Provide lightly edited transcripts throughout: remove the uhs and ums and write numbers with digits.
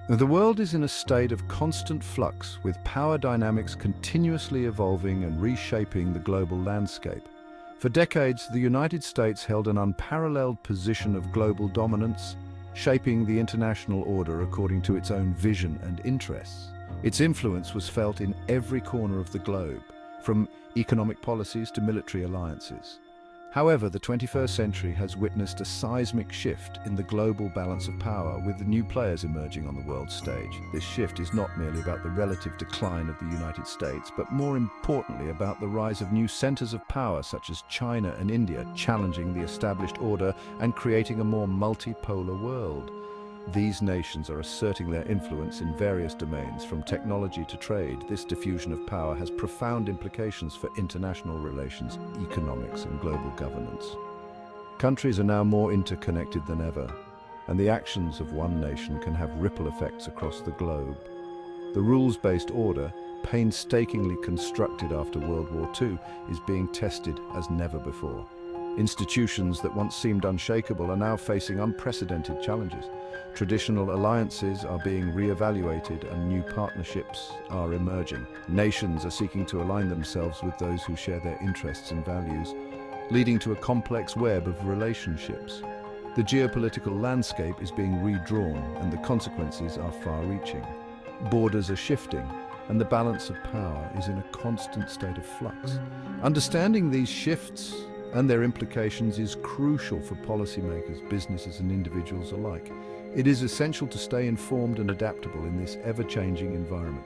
The world is in a state of constant flux, with power dynamics continuously evolving and reshaping the global landscape. For decades, the United States held an unparalleled position of global dominance, shaping the international order according to its own vision and interests. Its influence was felt in every corner of the globe, from economic policies to military alliances. However, the 21st century has witnessed a seismic shift in the global balance of power, with the new players emerging on the world stage. This shift is not merely about the relative decline of the United States, but more importantly about the rise of new centers of power such as China and India, challenging the established order and creating a more multipolar world. These nations are asserting their influence in various domains, from technology to trade. This diffusion of power has profound implications for international relations, economics, and global governance. Countries are now more interconnected than ever, and the actions of one nation can have ripple effects across the globe. The rules-based order, painstakingly constructed after World War II, is being tested as never before. Institutions that once seemed unshakable are now facing unprecedented challenges. Traditional alliances are being re-evaluated and new partnerships are emerging. Nations are seeking to align themselves with those who share their interests and values, leading to a complex web of relationships. The geopolitical landscape is being redrawn, and the consequences are far-reaching. Borders are shifting, and the balance of power is in a constant state of flux. Understanding these shifts and their implications is crucial for policymakers, businesses, and individuals alike. It is essential to stay informed and adaptable in this ever-changing environment.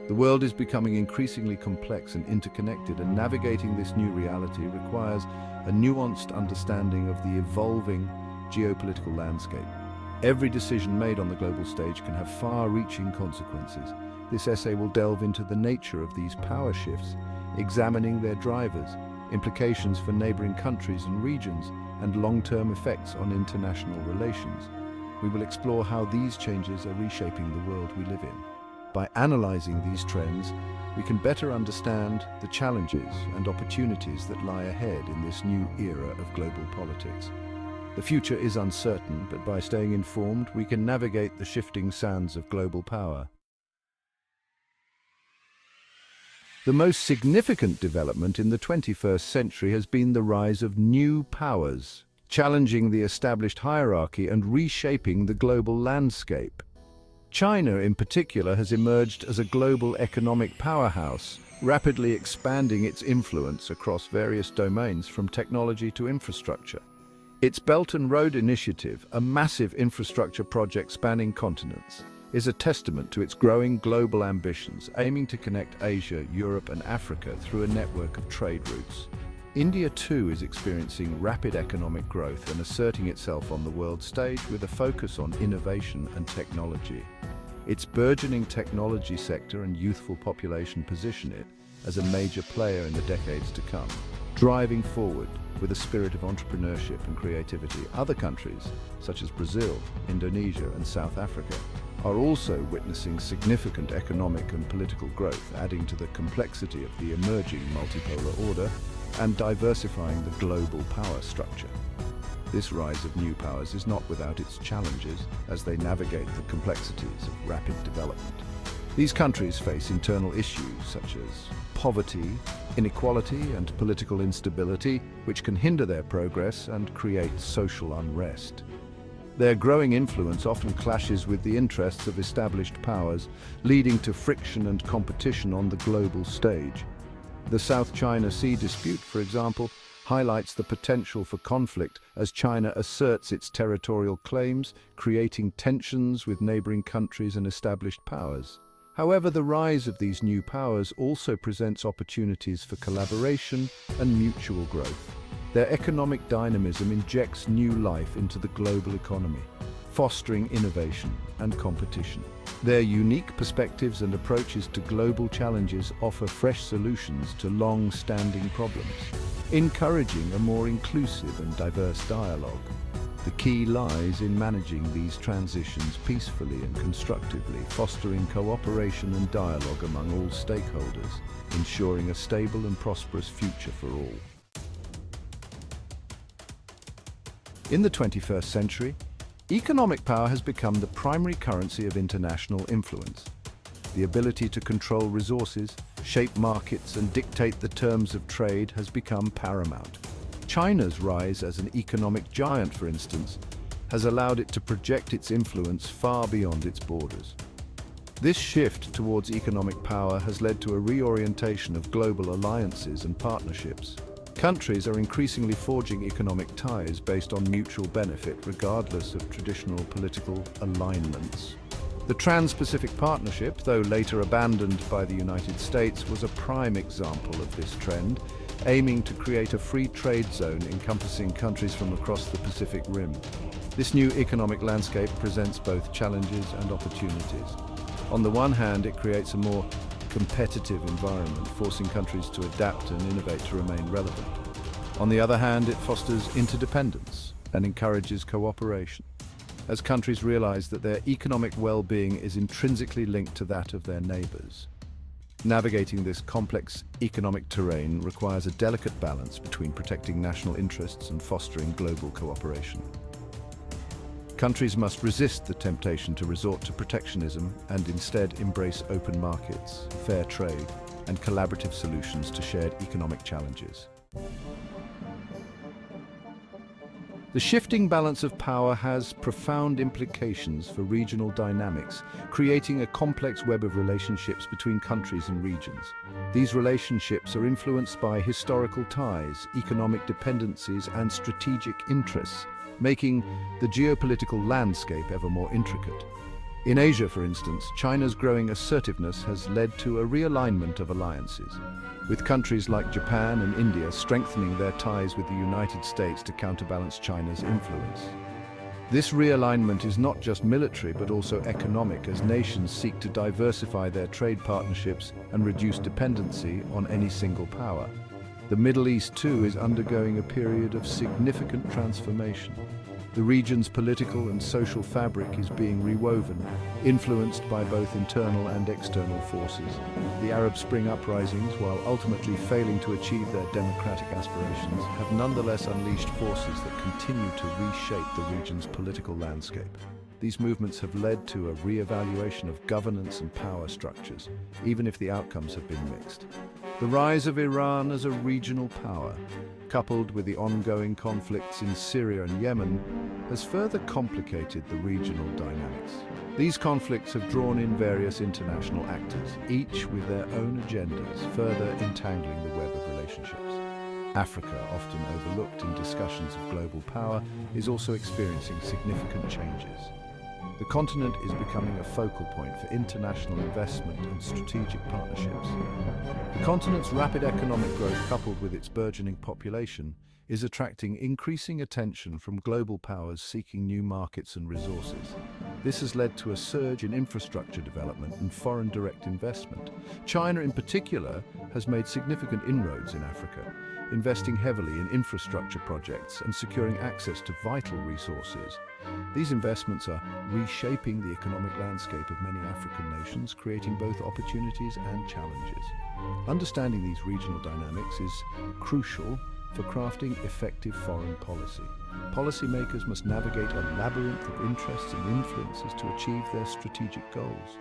The world is becoming increasingly complex and interconnected, and navigating this new reality requires a nuanced understanding of the evolving geopolitical landscape. Every decision made on the global stage can have far-reaching consequences. This essay will delve into the nature of these power shifts, examining their drivers, implications for neighboring countries and regions, and long-term effects on international relations. We will explore how these changes are reshaping the world we live in. By analyzing these trends, we can better understand the challenges and opportunities that lie ahead in this new era of global politics. The future is uncertain, but by staying informed, we can navigate the shifting sands of global power. The most significant development in the 21st century has been the rise of new powers, challenging the established hierarchy and reshaping the global landscape. China, in particular, has emerged as a global economic powerhouse, rapidly expanding its influence across various domains, from technology to infrastructure. Its Belt and Road Initiative, a massive infrastructure project spanning continents, is a testament to its growing global ambitions, aiming to connect Asia, Europe, and Africa through a network of trade routes. India too is experiencing rapid economic growth and asserting itself on the world stage with a focus on innovation and technology. Its burgeoning technology sector and youthful population position it as a major player in the decades to come, driving forward with a spirit of entrepreneurship and creativity. Other countries, such as Brazil, Indonesia, and South Africa, are also witnessing significant economic and political growth, adding to the complexity of the emerging multipolar order and diversifying the global power structure. This rise of new powers is not without its challenges as they navigate the complexities of rapid development. These countries face internal issues such as poverty, inequality, and political instability, which can hinder their progress and create social unrest. Their growing influence often clashes with the interests of established powers, leading to friction and competition on the global stage. The South China Sea dispute, for example, highlights the potential for conflict as China asserts its territorial claims, creating tensions with neighboring countries and established powers. However, the rise of these new powers also presents opportunities for collaboration and mutual growth. Their economic dynamism injects new life into the global economy, fostering innovation and competition. Their unique perspectives and approaches to global challenges offer fresh solutions to long-standing problems, encouraging a more inclusive and diverse dialogue. The key lies in managing these transitions peacefully and constructively, fostering cooperation and dialogue among all stakeholders, ensuring a stable and prosperous future for all. In the 21st century, Economic power has become the primary currency of international influence. The ability to control resources, shape markets, and dictate the terms of trade has become paramount. China's rise as an economic giant, for instance, has allowed it to project its influence far beyond its borders. This shift towards economic power has led to a reorientation of global alliances and partnerships. Countries are increasingly forging economic ties based on mutual benefit, regardless of traditional political alignments. The Trans-Pacific Partnership, though later abandoned by the United States, was a prime example of this trend, aiming to create a free trade zone encompassing countries from across the Pacific Rim. This new economic landscape presents both challenges and opportunities. On the one hand, it creates a more competitive environment, forcing countries to adapt and innovate to remain relevant. On the other hand, it fosters interdependence and encourages cooperation, as countries realize that their economic well-being is intrinsically linked to that of their neighbors. Navigating this complex economic terrain requires a delicate balance between protecting national interests and fostering global cooperation. Countries must resist the temptation to resort to protectionism and instead embrace open markets, fair trade, and collaborative solutions to shared economic challenges. The shifting balance of power has profound implications for regional dynamics, creating a complex web of relationships between countries and regions. These relationships are influenced by historical ties, economic dependencies, and strategic interests, making the geopolitical landscape ever more intricate. In Asia, for instance, China's growing assertiveness has led to a realignment of alliances, with countries like Japan and India strengthening their ties with the United States to counterbalance China's influence. This realignment is not just military but also economic, as nations seek to diversify their trade partnerships and reduce dependency on any single power. The Middle East, too, is undergoing a period of significant transformation. The region's political and social fabric is being rewoven, influenced by both internal and external forces. The Arab Spring uprisings, while ultimately failing to achieve their democratic aspirations, have nonetheless unleashed forces that continue to reshape the region's political landscape. These movements have led to a re-evaluation of governance and power structures, even if the outcomes have been mixed. The rise of Iran as a regional power, coupled with the ongoing conflicts in Syria and Yemen, has further complicated the regional dynamics. These conflicts have drawn in various international actors, each with their own agendas, further entangling the web of relationships. Africa, often overlooked in discussions of global power, is also experiencing significant changes. The continent is becoming a focal point for international investment and strategic partnerships. The continent's rapid economic growth, coupled with its burgeoning population, is attracting increasing attention from global powers seeking new markets and resources. This has led to a surge in infrastructure development and foreign direct investment. China, in particular, has made significant inroads in Africa, investing heavily in infrastructure projects and securing access to vital resources. These investments are reshaping the economic landscape of many African nations, creating both opportunities and challenges. Understanding these regional dynamics is crucial for crafting effective foreign policy. Policymakers must navigate a labyrinth of interests and influences to achieve their strategic goals.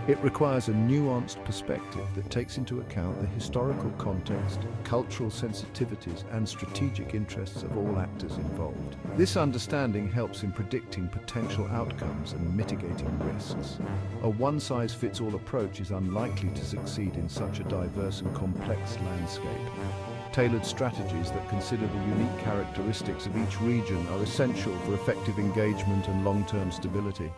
It requires a nuanced perspective that takes into account the historical context, cultural sensitivities, and strategic interests of all actors involved. This understanding helps in predicting potential outcomes and mitigating risks. A one-size-fits-all approach is unlikely to succeed in such a diverse and complex landscape. Tailored strategies that consider the unique characteristics of each region are essential for effective engagement and long-term stability.